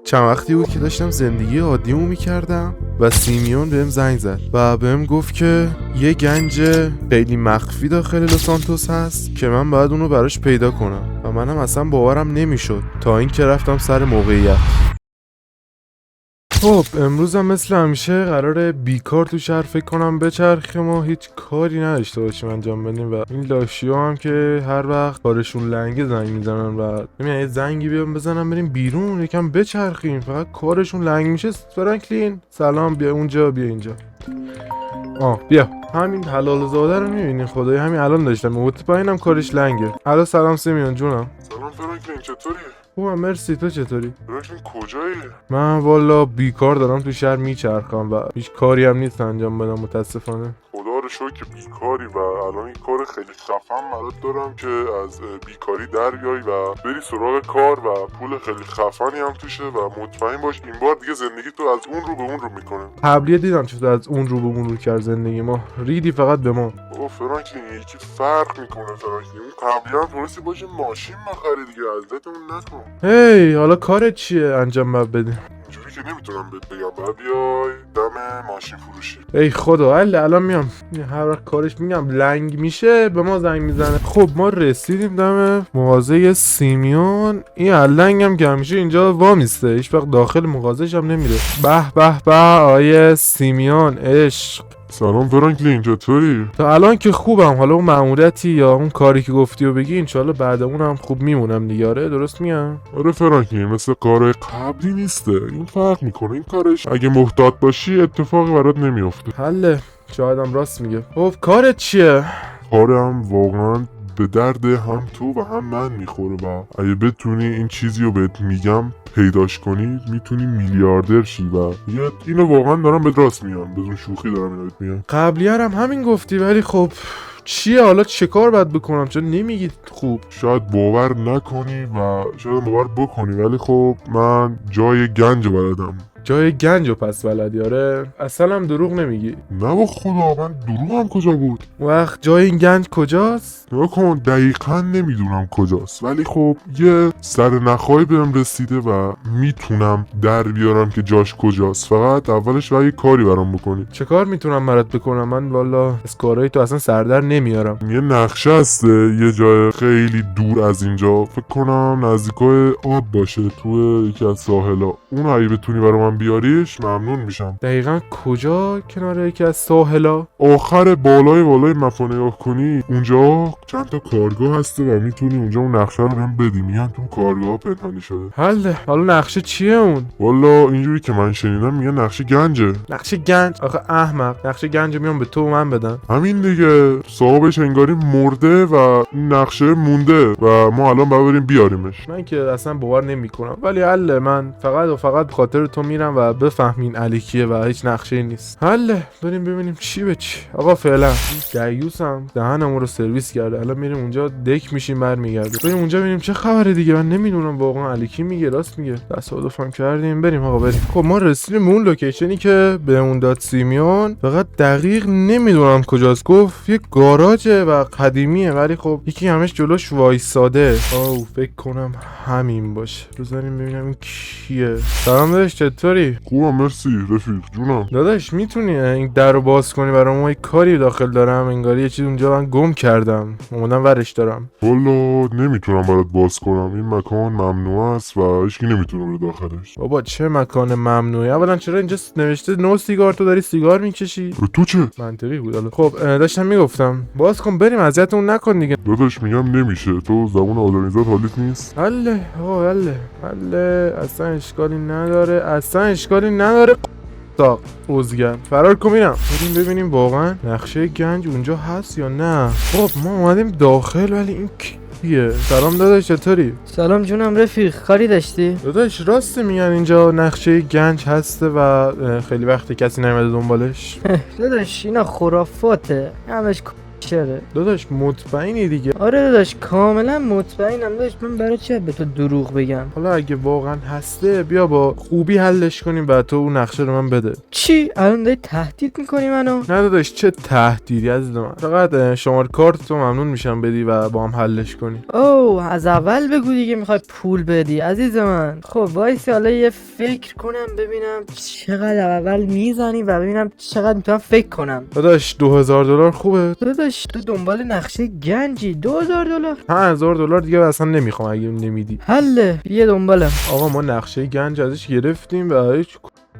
چند وقتی بود که داشتم زندگی عادیمو میکردم و سیمیون بهم زنگ زد و بهم گفت که یه گنج خیلی مخفی داخل لس سانتوس هست که من باید اونو براش پیدا کنم و منم اصلا باورم نمیشد تا اینکه رفتم سر موقعیت. خب امروز هم مثل همیشه قراره بیکار تو شهر فکر کنم بچرخیم و هیچ کاری نداشته باشیم انجام بدیم و این لاشیا هم که هر وقت کارشون لنگه زنگ میزنن و نمیدونم یه زنگی بیام بزنم بریم بیرون یکم بچرخیم، فقط کارشون لنگ میشه. فرانکلین سلام، بیا اونجا، بیا اینجا. بیا همین حلال زاده رو میبینی، خدای همین الان داشتم مطمئنم کارش لنگه. الو سلام سیمیون جونم. سلام فرانکلین، چطوری؟ خوبم مرسی، تو چطوری؟ فرانکلین کجایی؟ من والا بیکار دارم تو شهر میچرخم و هیچ کاری هم نیست انجام بدم متاسفانه. خدا رو شکر که بیکاری و الان این کار خیلی خفن برات دارم که از بیکاری در بیای و بری سراغ کار و پول خیلی خفنی هم توشه و مطمئن باش این بار دیگه زندگی تو از اون رو به اون رو میکنه. قبلیه دیدم چطور از اون رو به اون رو کرد زندگی ما، ریدی فقط به ما. بابا فرانکلین یکی فرق میکنه. فرانکلین اون قبلی هم تونستی باشی ماشین بخری دیگه، اذیتمون نکن. هی حالا کارت چیه انجام بده؟ اینجوری که نمیتونم بهت بگم، باید بیای دم ماشین فروشی. ای خدا الان میام. هر وقت کارش میگم لنگ میشه به ما زنگ میزنه. خب ما رسیدیم دم مغازه سیمیون. این لنگ هم که همیشه اینجا وامیسته، هیچ وقت داخل مغازه‌ش هم نمیره. به به به آیه سیمیون عشق. سلام فرانکلین، چطوری؟ تا الان که خوبم، حالا اون مأموریتی یا اون کاری که گفتی و بگی انشالله بعد اونم خوب میمونم دیگه. آره درست میگم؟ آره فرانکلین، مثل کار قبلی نیسته، این فرق میکنه. این کارش اگه محتاط باشی اتفاقی برات نمیافته. حله، شایدم راست میگه. خب کارت چیه؟ کارم واقعا به درد هم تو و هم من میخوره و اگه بتونی این چیزی رو بهت میگم پیداش کنی میتونی میلیاردر شی و اینو واقعا دارم به راست میگم، بدون شوخی دارم اینو بهت میگم. قبلی هم همین گفتی، ولی خب چیه حالا چه کار باید بکنم؟ چون نمیگی خوب. شاید باور نکنی و شاید باور بکنی، ولی خب من جای گنج بلدم. جای گنجو پس بلدی؟ آره اصلا هم دروغ نمیگی. نه با خدا، من دروغم کجا بود؟ وقت جای این گنج کجاست؟ نکن دقیقا نمیدونم کجاست، ولی خب یه سر نخایی بهم رسیده و میتونم در بیارم که جاش کجاست. فقط اولش باید یه کاری برام بکنی. چه کار میتونم برات بکنم؟ من والا از کارهای تو اصلا سردر نمیارم. یه نقشه هسته یه جای خیلی دور از اینجا، فکر کنم نزدیکای آب باشه، تو یکی از ساحلا. اون اگه بتونی برام بیاریش ممنون میشم. دقیقا کجا؟ کنار یکی از ساحلا؟ آخر بالای مپا نگاه کنی اونجا چند تا کارگاه هسته و میتونی اونجا اون نقشه رو بهم بدی. میگن تو کارگاه پنهانی شده. حله. حالا نقشه چیه اون؟ والا اینجوری که من شنیدم میگن نقشه گنجه. نقشه گنج؟ آخه احمق، نقشه گنج میام به تو و من بدن؟ همین دیگه، صاحبش انگاری مرده و نقشه مونده و ما الان باید بریم بیاریمش. من که اصلا باور نمیکنم، ولی حله، من فقط و فقط خاطر تو میرم و بفهمین علیکیه و هیچ نقشه نیست. حله بریم ببینیم چی به چی. آقا فعلا دیوسم دهنمون رو سرویس کرده، الان میریم اونجا دک میشیم برمیگرده. بریم اونجا ببینیم چه خبره دیگه. من نمیدونم واقعا علیکی میگه راست میگه، تصادفم کردیم. بریم آقا بریم. خب ما رسیدیم به اون لوکیشنی که به اون داد سیمیون، فقط دقیق نمیدونم کجاست. گفت یه گاراژه و قدیمیه، ولی خب یکی همش جلوش وایساده. فکر کنم همین باشه. بزنیم ببینم این کیه. سلام داداش، چطوری؟ خوبم مرسی رفیق جونم. داداش میتونی این در رو باز کنی برام؟ ما یه کاری داخل دارم، انگاری یه چیز اونجا من گم کردم، اومدم ورش دارم. والا نمیتونم برات باز کنم، این مکان ممنوع است و هیچکی نمیتونه بره داخلش. بابا چه مکان ممنوعه؟ اولا چرا اینجا نوشته نو سیگار؟ تو داری سیگار میکشی؟ تو چه؟ منطقی بود. حالا خب داشتم میگفتم باز کن بریم، اذیتمون نکن دیگه. داداش میگم نمیشه، تو زبون آدمیزاد حالیت نیست. حله آقا حله اصلا اشکالی نداره، اصلا اشکالی نداره. تا اوزگر فرار کن. میرم بریم ببینیم واقعا نقشه گنج اونجا هست یا نه. خب ما اومدیم داخل، ولی این کیه؟ سلام داداش، چطوری؟ سلام جونم رفیق، کاری داشتی؟ داداش راسته میگن اینجا نقشه گنج هسته و خیلی وقت کسی نیومده دنبالش؟ داداش اینا خرافاته، همش چرا؟ داداش مطمئنی دیگه؟ آره داداش کاملا مطمئنم داداش. من برای چه به تو دروغ بگم؟ حالا اگه واقعا هسته بیا با خوبی حلش کنیم و تو اون نقشه رو من بده. چی؟ الان داری تهدید میکنی منو؟ نه داداش چه تهدیدی عزیز من، فقط شماره کارت تو ممنون میشم بدی و با هم حلش کنی. اوه از اول بگو دیگه میخوای پول بدی عزیز من. خب وایس حالا یه فکر کنم ببینم چقدر اول میزنی و ببینم چقدر میتونم فکر کنم. داداش $2000 خوبه؟ داداش تو دنبال نقشه گنجی. $2000 $5000 دیگه اصلا نمیخوام اگه نمیدی. حله یه دنبالم. آقا ما نقشه گنج ازش گرفتیم و هیچ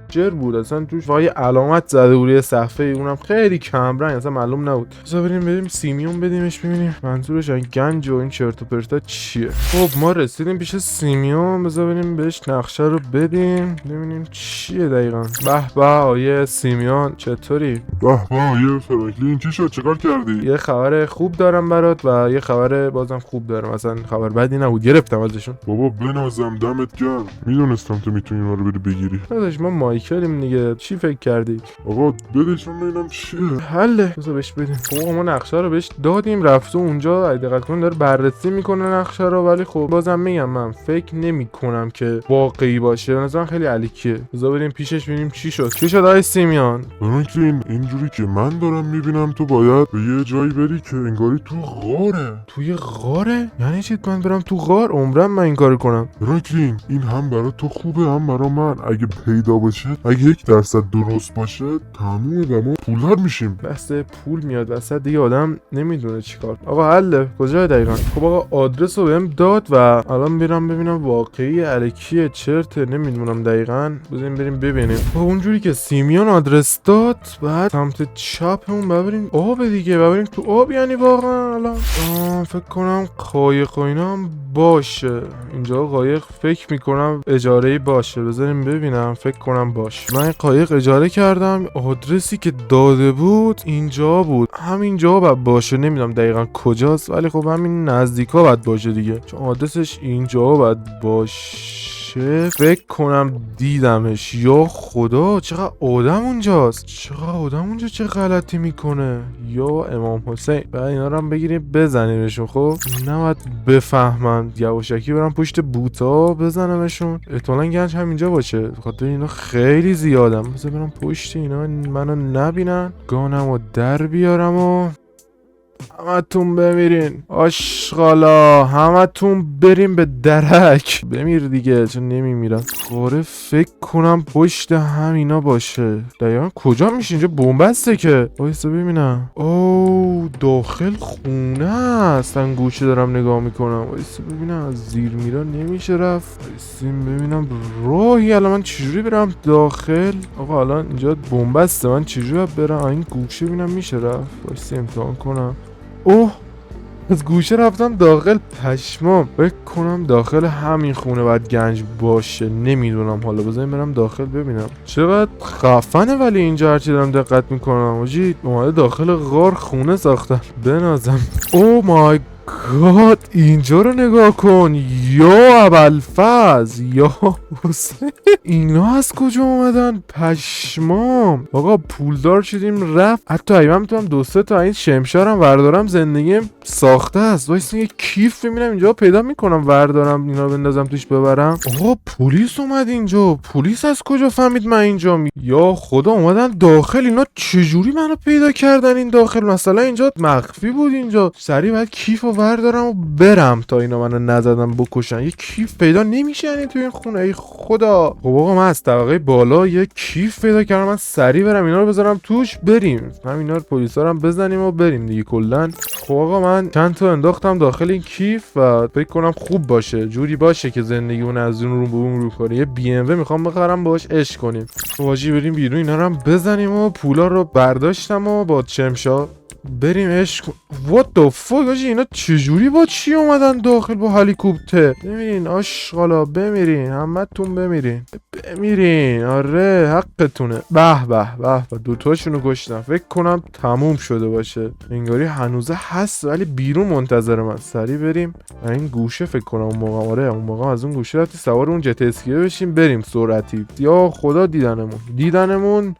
جر بود، اصلا توش وای علامت زده بود روی صفحه، اونم خیلی کم رنگ، اصلا معلوم نبود. بذار بریم سیمیون بدیمش ببینیم منظورش از گنج و این چرت و پرتا چیه. خب ما رسیدیم پیش سیمیون، بذار بریم بهش نقشه رو بدیم ببینیم چیه دقیقاً. به به آیه سیمیون چطوری؟ به به یه فرانکلین چی شد؟ چیکار کردی؟ یه خبر خوب دارم برات و یه خبر بازم خوب دارم، اصلا خبر بدی نبود، گرفتم ازشون. بابا بنازم دمت گرم، میدونستم تو میتونی ما رو بری بگیری. داداش ما مایکلیم دیگه، چی فکر کردی؟ آقا بدشون ببینم چیه. حله بذار بهش بدیم. خب ما نقشه رو بهش دادیم، رفته اونجا دقت کن داره بررسی میکنه نقشه رو، ولی خب بازم میگم من فکر نمیکنم که واقعی باشه، به نظرم خیلی الکیه. بذار بریم پیشش ببینیم چی شد. چی شد آقای سیمیون؟ فرانکلین اینجوری که من دارم میبینم تو باید به یه جایی بری که انگاری تو غاره. توی غاره؟ یعنی چی من برم تو غار؟ عمرم من این کارو کنم. فرانکلین این هم برای تو خوبه هم برای من. اگه پیدا بشه، اگه 1% درست باشه تمومه و ما پولدار میشیم. بحث پول میاد وسط دیگه، آدم نمیدونه چیکار. آقا حله کجا دقیقاً؟ خب آقا آدرس رو بهم داد و الان میرم ببینم واقعی الکیه چرته، نمیدونم دقیقاً. بریم ببینیم. خب اونجوری که سیمیون آدرس داد بعد سمت چپمون ببریم آب دیگه، ببریم تو آب. یعنی واقعا الان فکر کنم قایق و اینا هم باشه اینجا. قایق فکر میکنم اجاره‌ای باشه، بذاریم ببینم. فکر کنم باشه. من قایق اجاره کردم، آدرسی که داده بود اینجا بود، همینجا باید باشه، نمیدونم دقیقا کجاست ولی خب همین نزدیکا باید باشه دیگه، چون آدرسش اینجا باید باشه. فکر کنم دیدمش. یا خدا چقدر آدم اونجاست، چه غلطی میکنه. یا امام حسین. بعد اینا رو هم بگیریم بزنیمشون. خب نباید بفهمن، یواشکی برم پشت بوتا بزنمشون. احتمالاً گنج همینجا باشه، خاطر اینا خیلی زیادم. بذار برم پشت اینا منو نبینن، گانمو در بیارم و همتون بمیرین آشغالا، همتون بریم به درک. بمیر دیگه چون نمیمیرم. قاره فکر کنم پشت همینا باشه. دقیقا کجا میشه؟ اینجا بنبسته که. وایسا ببینم. اوه داخل خونه است. گوشه دارم نگاه میکنم. وایسا ببینم از زیر میرا نمیشه رفت. وایسا ببینم راهی الان من چجوری برم داخل. آقا الان اینجا بنبسته، من چجوری برم این گوشه ببینم میشه رفت. وایسا امتحان کنم. اوه از گوشه رفتم داخل، پشمام. فکر کنم داخل همین خونه باید گنج باشه، نمیدونم. حالا بذاریم برم داخل ببینم. چقدر خفنه ولی اینجا هرچی دارم دقت میکنم آجی اومده داخل غار خونه ساختن. بنازم. او مای گاد اینجا رو نگاه کن. یا ابوالفضل یا حسین، اینا از کجا اومدن؟ پشمام. آقا پولدار شدیم رفت. حتی ایوان میتونم 2-3 تا این شمشارم وردارم، زندگیم ساخته است. وایسا یه کیف ببینم اینجا پیدا میکنم وردارم اینا بندازم توش ببرم. آقا پلیس اومد اینجا. پلیس از کجا فهمید من اینجا یا خدا اومدن داخل. اینا چجوری منو پیدا کردن این داخل؟ مثلا اینجا مخفی بود. اینجا سریع باید کیفو وردارم و برم تا اینا منو نزدن بکشن. یه کیف پیدا نمیشه یعنی تو این خونه؟ ای خدا. خب آقا من از طبقه بالا یه کیف پیدا کردم، من سریع برم اینا رو بذارم توش بریم. هم اینا رو پلیسا رو هم بزنیم و بریم دیگه کلا. خب آقا من چند تا انداختم داخل این کیف و فکر کنم خوب باشه، جوری باشه که زندگی اون از اون رو به اون رو کنه. یه بی ام و میخوام بخرم باهاش عشق کنیم. واجی بریم بیرون اینا رو هم بزنیم و پولا رو برداشتم و با چمشا بریم عشق. what the fuck آجی اینا چجوری با چی اومدن داخل با هلیکوپتر؟ بمیرین آشغالا بمیرین، همتون بمیرین. بمیرین. آره حقتونه. به به به به، دوتاشونو کشتم. فکر کنم تموم شده باشه، انگاری هنوزه هست ولی بیرون منتظر من. سریع بریم این گوشه. فکر کنم اون موقع، آره اون موقع از اون گوشه رفتی سوار اون جت اسکیه بشیم بریم سرعتی. یا خدا دیدنمون.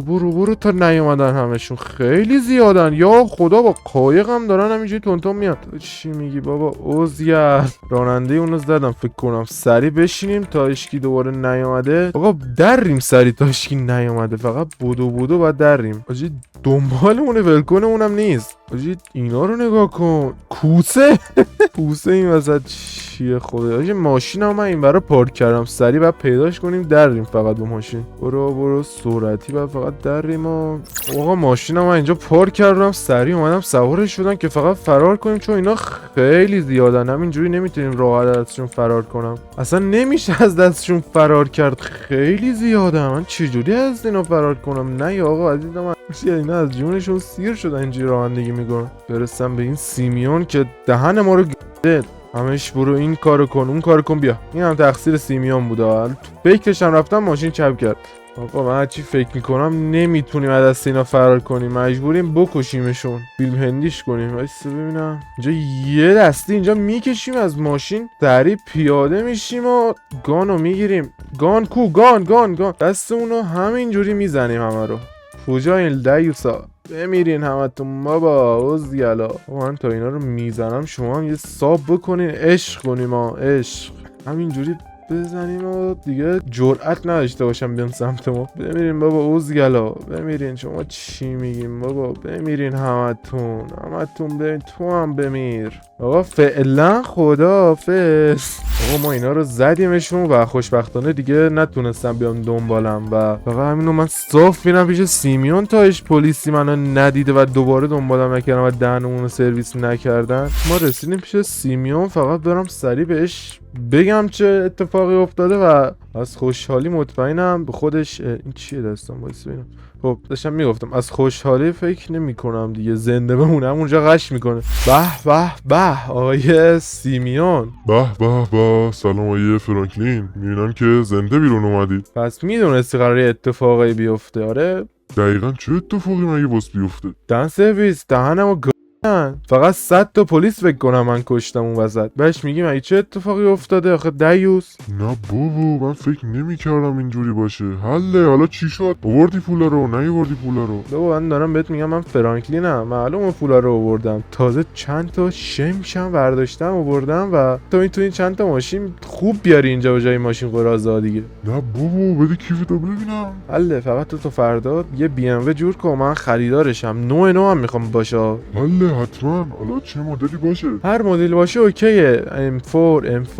برو تا نیومدن همشون، خیلی زیادن. یا خدا با قایقم دارن همینجوری تونتون میاد. چی میگی بابا؟ عزگر راننده اونو زدم فکر کنم. سریع بشینیم تا اشکی دوباره نیومده. آقا دریم سریع تا اشکی نیومده. فقط بودو باید دریم. آجی دنبالمونه، ولکن اونم نیست. آجی اینا رو نگاه کن، کوسه کوسه این وسط چیه خدا. آجی ماشین هم من این برای پارک کردم، سریع باید پیداش کنیم دریم. فقط با ماشین برو سرعتی باید فقط دریم. آقا ماشین هم من اینجا پارک کردم، سریع اومدم سوارش شدم که فقط فرار کنیم، چون اینا خیلی زیادن. همینجوری نمیتونیم راحت ازشون فرار کنم، اصلا نمیشه از دستشون فرار کرد، خیلی زیادن. من چجوری از اینا فرار کنم؟ نه آقا عزیزم، من اینا از جونشون سیر شدن اینجوری رانندگی میکنن. برسم به این سیمیون که دهن ما رو گده. همش برو این کارو کن اون کارو کن. بیا این هم تقصیر سیمیون بوده. فکرش هم رفتم ماشین چپ کرد. آقا من چی فکر میکنم نمیتونیم از دست اینا فرار کنیم، مجبوریم بکشیمشون، فیلم هندیش کنیم. وایسا ببینم اینجا یه دستی اینجا میکشیم از ماشین، سریع پیاده میشیم و گانو میگیریم. گان کو؟ گان دستمونو همینجوری میزنیم همه رو. کجا این دیوسا؟ بمیرین همتون بابا عزگلا. من تا اینا رو میزنم شما هم یه ساب بکنین، عشق کنیم. عشق همینجوری بزنیم و دیگه جرأت نداشته باشم بیان سمت ما. بمیرین بابا عزگلا، بمیرین. شما چی میگین بابا؟ بمیرین همتون بمیرین. تو هم بمیر. آقا فعلا خداحافظ. آقا ما اینا رو زدیمشون و خوشبختانه دیگه نتونستم بیام دنبالم و فقط همینو من صاف میرم پیش سیمیون تا پلیسی منو ندیده و دوباره دنبالم نکردم و دهنمون رو سرویس نکردن. ما رسیدیم پیش سیمیون، فقط برم سریع بهش بگم چه اتفاقی افتاده و از خوشحالی مطمئنم به خودش. این چیه دستم؟ وایس ببینم. خب داشتم میگفتم از خوشحالی فکر نمی کنم دیگه زنده بمونم، اونجا قش میکنه. به آقای سیمیون. به سلام آقای فرانکلین، میبینم که زنده بیرون اومدید. پس میدونستی قراره اتفاقی بیفته؟ آره دقیقا چه اتفاقی مگه باز بیفته؟ دن سرویس دهنمو فقط 100 تا پلیس فکر کنم من کشتم اون وسط. بهش میگیم اگه چه اتفاقی افتاده آخه دیوس؟ نه بابا من فکر نمی‌کردم اینجوری باشه. حله حالا چی شد؟ آوردی پولا رو نیاوردی پولا رو؟ بابا من دارم بهت میگم من فرانکلینم، معلومه پولا رو آوردم. تازه چند تا شمشم برداشتم آوردم و تو میتونی چند تا ماشین خوب بیاری اینجا به جای ماشین قراضه دیگه. نه بابا بده کیفتو ببینم. حله فقط تو فردا یه بی ام و جور کن، من خریدارشم. نو هم میخوام باشه. حله حتما. حالا چه مدلی باشه؟ هر مدلی باشه اوکیه، M4 M5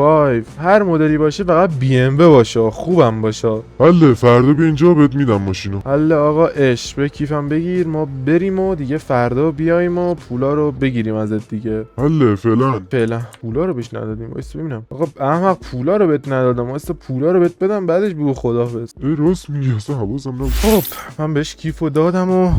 هر مدلی باشه، فقط BMW باشه، خوبم باشه. حله فردا بیا اینجا بهت میدم ماشینو. حله آقا عشق، به کیفم بگیر ما بریم و دیگه فردا بیایم و پولا رو بگیریم ازت دیگه. حله فعلا پولا رو بهش ندادیم. وایس ببینم. آقا احمق پولا رو بهت ندادم، وایس پولا رو بهت بدم بعدش بگو خداحافظ. راست میگی اصلا حواسم نبود. خب من بهش کیفو دادم و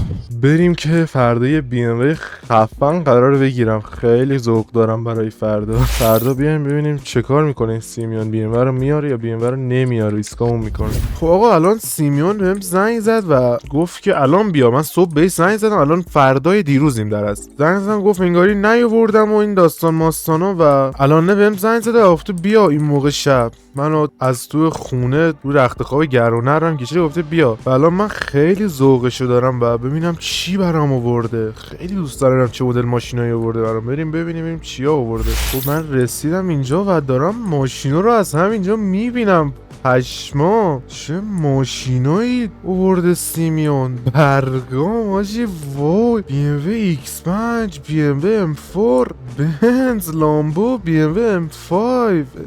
بریم که فردا یه BMW خفن قرار بگیرم. خیلی ذوق دارم برای فردا بیایم ببینیم چه کار میکنه این سیمیون. BMW رو میاره یا BMW رو نمیاره، ایسکامون میکنه. خب آقا الان سیمیون بهم زنگ زد و گفت که الان بیا. من صبح بهش زنگ زدم، الان فردای دیروزیم در است. زنگ زدم گفت انگاری نیاوردم و این داستان ماستانا و الان بهم زنگ زده گفته بیا این موقع شب. منو از تو خونه رو رخت خواب گرونرم کشیده گفته بیا. و الان من خیلی ذوقشو دارم و ببینم چی برام آورده. خیلی دوست دارم چه مدل ماشینایی آورده برام. بریم ببینیم چیا آورده. خب من رسیدم اینجا و دارم ماشینا رو از همینجا میبینم. پشما چه ماشینایی آورده سیمیون. برگام آجی وای. BMW X5 BMW M4 بنز لامبو BMW M5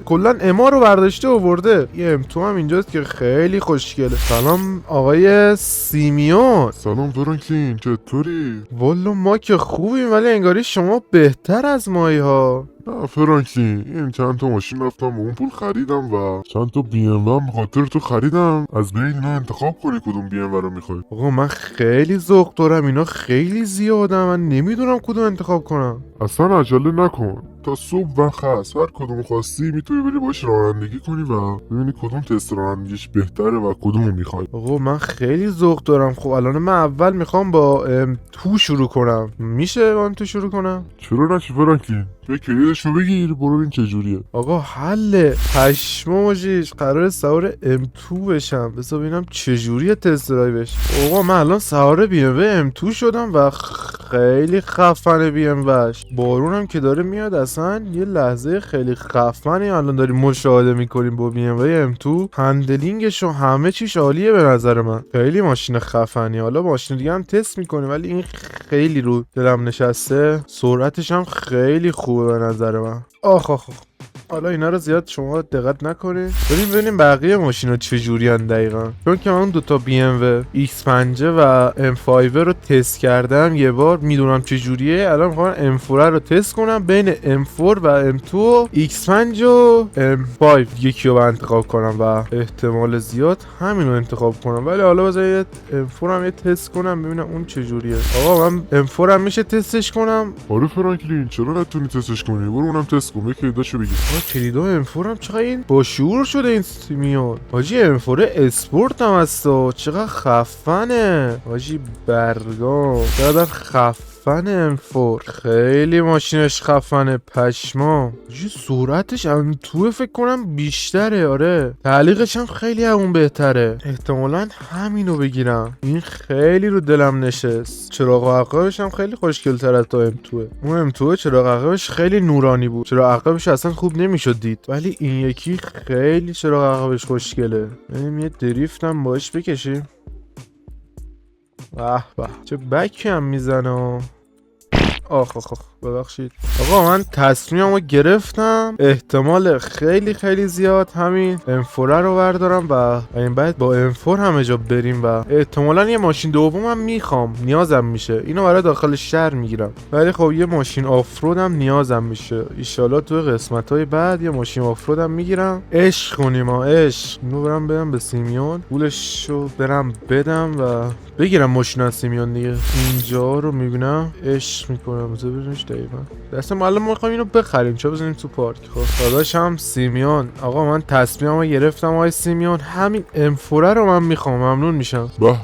کلن اما رو برداشته آورده. یه M2 هم اینجاست که خیلی خوشگله. سلام آقای سیمیون. سلام فرانکلین چطوری؟ والا ما که خوبیم ولی انگاری شما بهتر از مایی ها. نه فرانکلین این چند تا ماشین رفتم اون پول خریدم و چند تا BMW هم خاطر تو خریدم. از بین اینا انتخاب کنی کدوم BMW رو میخوای. آقا من خیلی ذوق دارم، اینا خیلی زیاده، من نمیدونم کدوم انتخاب کنم. اصلا عجله نکن، تا صبح وقت هست، هر کدوم خواستی میتونی بری باش رانندگی کنی و ببینی کدوم تست رانندگیش بهتره و کدومو میخوای. آقا من خیلی ذوق دارم. خب الان من اول میخوام با تو شروع کنم. میشه با تو شروع کنم؟ چرا نشه فرانکلین؟ به کلیدشو بگیر برو ببین چجوریه. آقا حله پشمو ماجیش قرار سوار M2 بشم. بذار ببینم چجوریه تست درایوش. آقا من الان سوار BMW M2 شدم و خیلی خفنه BMWش. بارونم که داره میاد اصلا یه لحظه خیلی خفنی الان داریم مشاهده میکنیم با BMW M2. هندلینگش و همه چیش عالیه به نظر من. خیلی ماشین خفنی. حالا ماشین دیگه هم تست میکنیم ولی این خیلی رو دلم نشسته. سرعتش هم خیلی خوبه به نظر من. آخ حالا اینا رو زیاد شما دقت نکنید. بریم ببینیم بقیه ماشینا چجوری ان دقیقاً. چون که من دوتا BMW X5 و M5 رو تست کردم یه بار، میدونم چجوریه. الان میخوام M4 رو تست کنم بین M4 و M2 و X5 و M5 یکی رو انتخاب کنم و احتمال زیاد همین رو انتخاب کنم. ولی حالا بذار M4 هم یه تست کنم ببینم اون چجوریه. آقا من M4 هم میشه تستش کنم؟ آره فرانکلین چرا نتونی تستش کنی؟ برو اونم تست کن. یکی داشو بگیر. کلیدا M4 هم چقدر این با شعور شده این سیمیون. حاجی M4 اسپورت هم هست. چقدر خفنه حاجی. برگام چقدر خفنه M4. خیلی ماشینش خفنه پشما. حاجی سرعتش M2 فکر کنم بیشتره. آره تعلیقش هم خیلی همون بهتره. احتمالا همینو بگیرم. این خیلی رو دلم نشست. چراغ عقبش هم خیلی خوشگل تر از تا M2. اون M2 چراغ عقبش خیلی نورانی بود. چراغ عقبش اصلا خوب نمیشد دید. ولی این یکی خیلی چراغ عقبش خوشگله. بریم یه دریفت هم باش بکشیم. به چه بکی هم میزنه. آخ ببخشید. آقا من تصمیممو گرفتم. احتمال خیلی زیاد همین M4 رو بردارم و این بعد با M4 همه جا بریم و احتمالا یه ماشین دومم میخوام. نیازم میشه. اینو برای داخل شهر میگیرم. ولی خب یه ماشین آفرود هم نیازم میشه. ان تو قسمت‌های بعد یه ماشین آفرود هم میگیرم. عشق کنیم عشق. اینو برم بدم به سیمیون. پولشو برم بدم و بگیرم ماشین از سیمیون دیگه. اینجا رو میبینم عشق میکنم. بذار ببینش دقیقاً. دستم الان ما میخوایم اینو بخریم. چرا بزنیم تو پارک؟ خب داداشم سیمیون. آقا من تصمیممو گرفتم آقای سیمیون. همین M4 رو من میخوام. ممنون میشم. به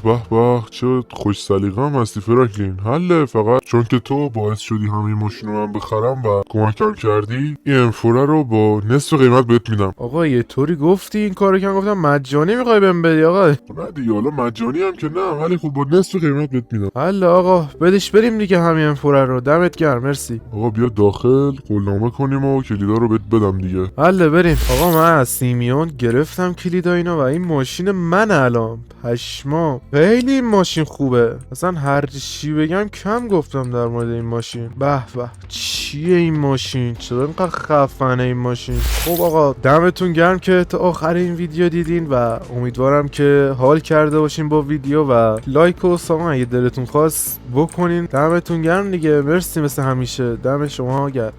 چه خوش سلیقه هم هستی فرانکلین. حله فقط چون که تو باعث شدی همه ماشین رو من بخرم و کمکم کردی این M4 رو با نصف قیمت بهت میدم. آقا یه طوری گفتی این کارو که گفتم مجانی میخوای بهم بدی آقا؟ نه دیگه حالا مجانی هم که نه ولی خب با نصف قیمت بهت میدم. حله آقا بدش بریم دیگه همین M4 رو. دمت گرم مرسی. آقا بیا داخل قولنامه کنیم و کلیدا رو بهت بدم دیگه. حله بریم. آقا من از سیمیون گرفتم کلیدا اینا و این ماشین من الان پشما. خیلی این ماشین خوبه. اصلا هر چی بگم کم گفتم در مورد این ماشین. به چیه این ماشین؟ چرا اینقدر خفنه این ماشین؟ خب آقا دمتون گرم که تا آخر این ویدیو دیدین و امیدوارم که حال کرده باشین با ویدیو و لایک و سابسکرایب اگه دلتون خواست بکنین. دمتون گرم دیگه. مرسی مثل همیشه. دم شما گرم.